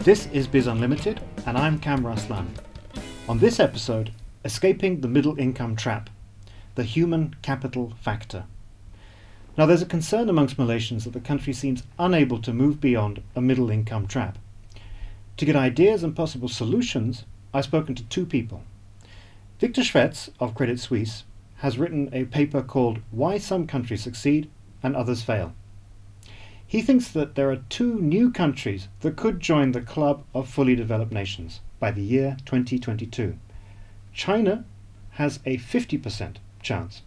This is Biz Unlimited, and I'm Kam Raslan. On this episode, escaping the middle income trap, the human capital factor. Now, there's a concern amongst Malaysians that the country seems unable to move beyond a middle income trap. To get ideas and possible solutions, I've spoken to two people. Victor Schwetz of Credit Suisse has written a paper called Why Some Countries Succeed and Others Fail. He thinks that there are two new countries that could join the club of fully developed nations by the year 2022. China has a 50% chance,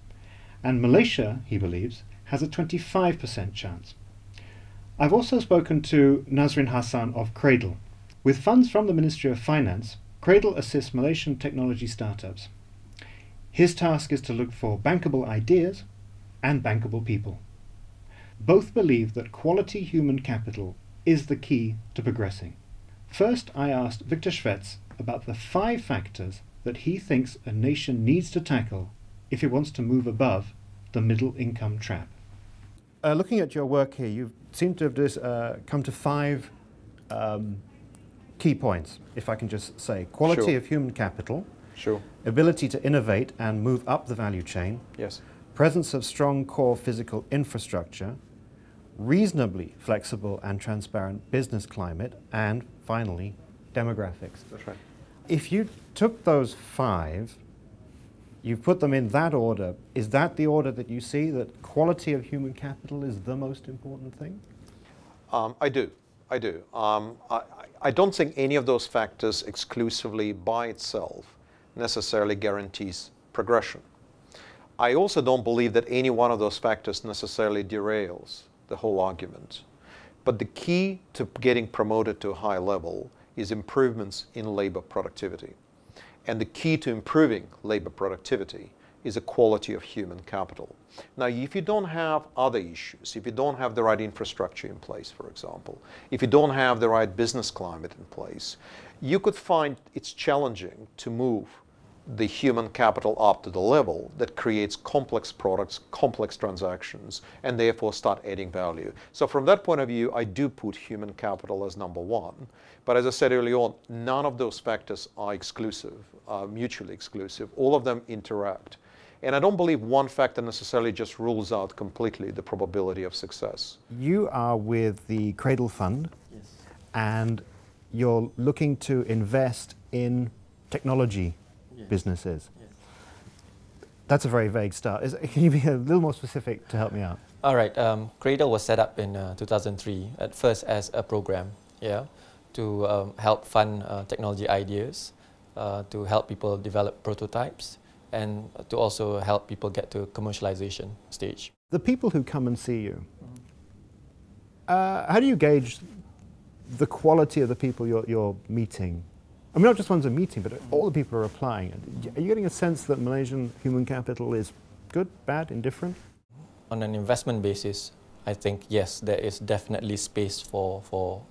and Malaysia, he believes, has a 25% chance. I've also spoken to Nazrin Hassan of Cradle. With funds from the Ministry of Finance, Cradle assists Malaysian technology startups. His task is to look for bankable ideas and bankable people. Both believe that quality human capital is the key to progressing. First, I asked Victor Schwetz about the 5 factors that he thinks a nation needs to tackle if it wants to move above the middle income trap. Looking at your work here, you seem to have come to 5 key points, if I can just say. Quality of human capital. Sure. Ability to innovate and move up the value chain. Yes. Presence of strong core physical infrastructure. Reasonably flexible and transparent business climate, and finally, demographics. That's right. If you took those 5, you put them in that order, is that the order that you see, that quality of human capital is the most important thing? I do. I don't think any of those factors exclusively by itself necessarily guarantees progression. I also don't believe that any one of those factors necessarily derails the whole argument. But the key to getting promoted to a high level is improvements in labor productivity. And the key to improving labor productivity is the quality of human capital. Now, if you don't have other issues, if you don't have the right infrastructure in place, for example, if you don't have the right business climate in place, you could find it's challenging to move the human capital up to the level that creates complex products, complex transactions, and therefore start adding value. So from that point of view, I do put human capital as number 1. But as I said earlier on, none of those factors are exclusive, mutually exclusive. All of them interact. And I don't believe one factor necessarily just rules out completely the probability of success. You are with the Cradle Fund, yes, and you're looking to invest in technology, yes, businesses. Yes. That's a very vague start. Can you be a little more specific to help me out? All right. Cradle was set up in 2003, at first as a program, to help fund technology ideas, to help people develop prototypes, and to also help people get to commercialization stage. The people who come and see you, how do you gauge the quality of the people you're meeting? I mean, not just ones are meeting, but all the people are applying. Are you getting a sense that Malaysian human capital is good, bad, indifferent? On an investment basis, I think, yes, there is definitely space for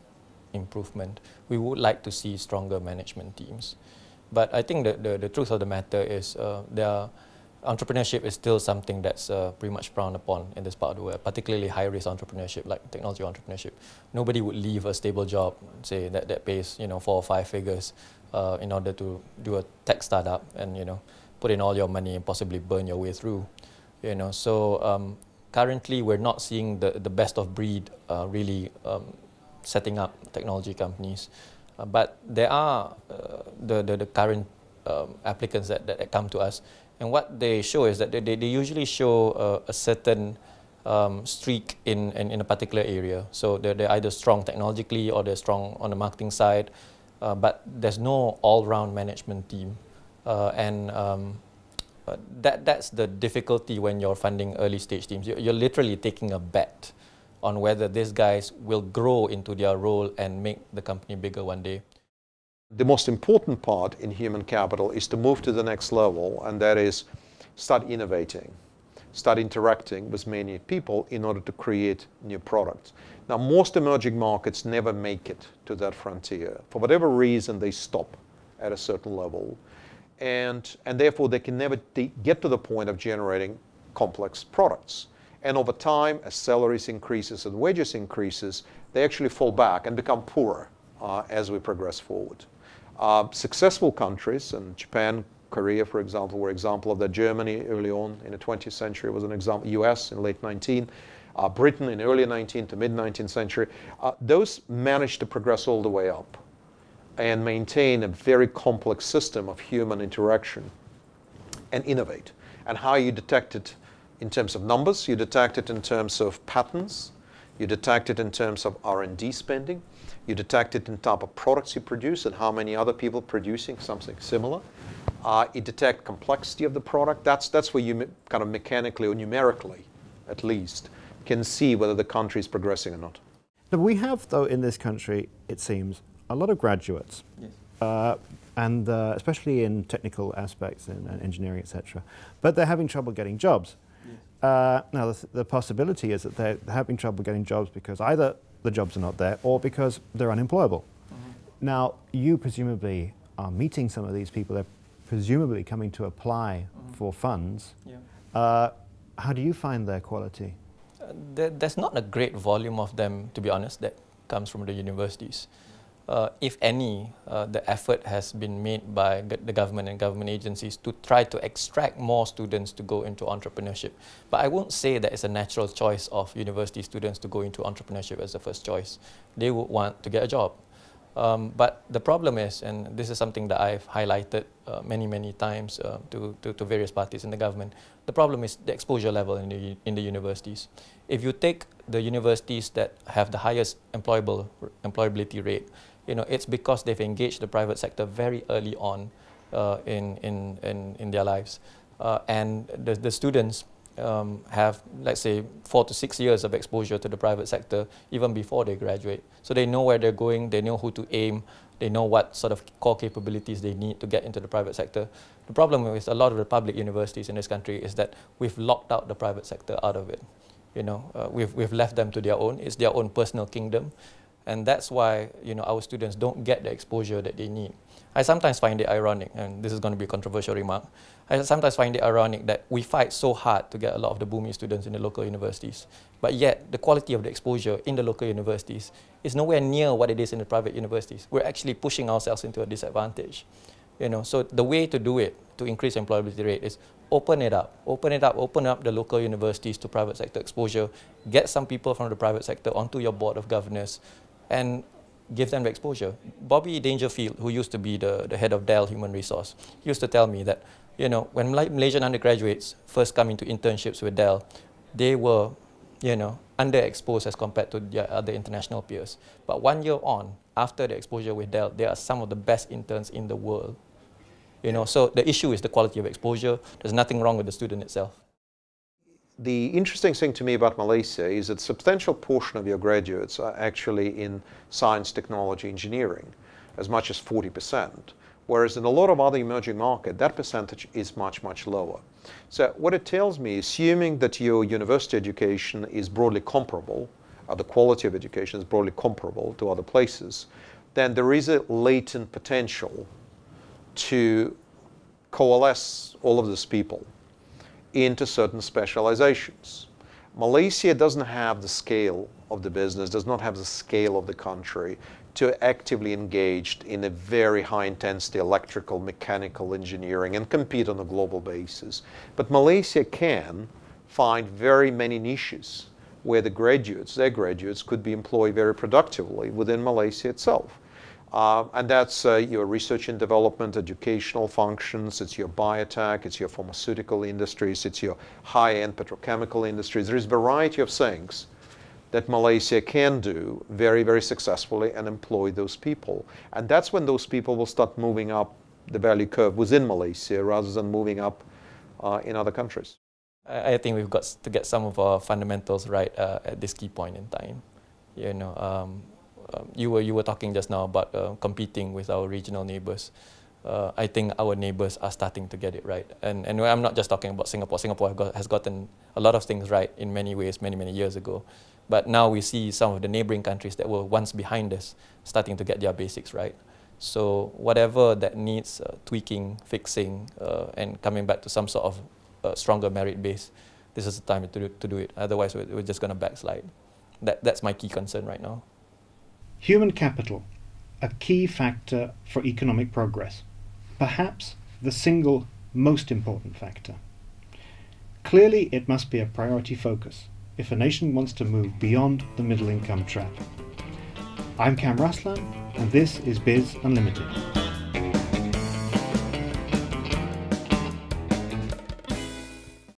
improvement. We would like to see stronger management teams. But I think the truth of the matter is entrepreneurship is still something that's pretty much frowned upon in this part of the world, particularly high-risk entrepreneurship, like technology entrepreneurship. Nobody would leave a stable job, say, that pays 4 or 5 figures in order to do a tech startup and put in all your money and possibly burn your way through. So currently we're not seeing the best of breed really setting up technology companies. But there are the current applicants that come to us, and what they show is that they usually show a certain streak in a particular area. So they're either strong technologically or they're strong on the marketing side, but there's no all-round management team. That's the difficulty when you're funding early-stage teams. You're literally taking a bet on whether these guys will grow into their role and make the company bigger one day. The most important part in human capital is to move to the next level, and that is start innovating, start interacting with many people in order to create new products. Now, most emerging markets never make it to that frontier. For whatever reason, they stop at a certain level, and therefore they can never get to the point of generating complex products. And over time, as salaries increases and wages increases, they actually fall back and become poorer as we progress forward. Successful countries, and Japan, Korea, for example, were example of that. Germany early on in the 20th century was an example. US in late 19, Britain in early 19th to mid 19th century. Those managed to progress all the way up and maintain a very complex system of human interaction and innovate. And how you detect it in terms of numbers, you detect it in terms of patterns, you detect it in terms of R&D spending, you detect it in type of products you produce and how many other people producing something similar. You detect complexity of the product. That's where you kind of mechanically or numerically, at least, can see whether the country is progressing or not. Now, we have, though, in this country, it seems, a lot of graduates, Yes. and especially in technical aspects and engineering, etc. But they're having trouble getting jobs. Yes. Now, the possibility is that they're having trouble getting jobs because either the jobs are not there or because they're unemployable. Now, you presumably are meeting some of these people. They're presumably coming to apply for funds. Yeah. How do you find their quality? There's not a great volume of them, to be honest, that comes from the universities. If any, the effort has been made by the government and government agencies to try to extract more students to go into entrepreneurship. But I won't say that it's a natural choice of university students to go into entrepreneurship as the first choice. They would want to get a job. But the problem is, and this is something that I've highlighted many times to various parties in the government, the problem is the exposure level in the universities. If you take the universities that have the highest employability rate, it's because they've engaged the private sector very early on in their lives. And the students have, let's say, 4 to 6 years of exposure to the private sector even before they graduate. So they know where they're going, they know who to aim, they know what sort of core capabilities they need to get into the private sector. The problem with a lot of the public universities in this country is that we've locked out the private sector out of it. We've left them to their own. It's their own personal kingdom. And that's why our students don't get the exposure that they need. I sometimes find it ironic, and this is going to be a controversial remark, I sometimes find it ironic that we fight so hard to get a lot of the booming students in the local universities, but yet the quality of the exposure in the local universities is nowhere near what it is in the private universities. We're actually pushing ourselves into a disadvantage. So the way to do it, to increase employability rate, is open up the local universities to private sector exposure, get some people from the private sector onto your board of governors, and give them the exposure. Bobby Dangerfield, who used to be the head of Dell Human Resource, used to tell me that, when Malaysian undergraduates first come into internships with Dell, they were, underexposed as compared to their other international peers. But 1 year on, after the exposure with Dell, they are some of the best interns in the world. So the issue is the quality of exposure. There's nothing wrong with the student itself. The interesting thing to me about Malaysia is that a substantial portion of your graduates are actually in science, technology, engineering, as much as 40%, whereas in a lot of other emerging markets, that percentage is much lower. So what it tells me, assuming that your university education is broadly comparable, or the quality of education is broadly comparable to other places, then there is a latent potential to coalesce all of these people into certain specializations. Malaysia doesn't have the scale of the business, does not have the scale of the country to actively engage in a very high intensity electrical, mechanical engineering and compete on a global basis. But Malaysia can find very many niches where their graduates could be employed very productively within Malaysia itself. And that's your research and development, educational functions, it's your biotech, it's your pharmaceutical industries, it's your high-end petrochemical industries. There is a variety of things that Malaysia can do very successfully and employ those people. And that's when those people will start moving up the value curve within Malaysia rather than moving up in other countries. I think we've got to get some of our fundamentals right at this key point in time. You were talking just now about competing with our regional neighbours. I think our neighbours are starting to get it right. And I'm not just talking about Singapore. Singapore has gotten a lot of things right in many ways, many years ago. But now we see some of the neighbouring countries that were once behind us starting to get their basics right. So whatever that needs tweaking, fixing, and coming back to some sort of stronger merit base, this is the time to do it. Otherwise, we're just going to backslide. That's my key concern right now. Human capital, a key factor for economic progress, perhaps the single most important factor. Clearly, it must be a priority focus if a nation wants to move beyond the middle income trap. I'm Kam Raslan, and this is Biz Unlimited.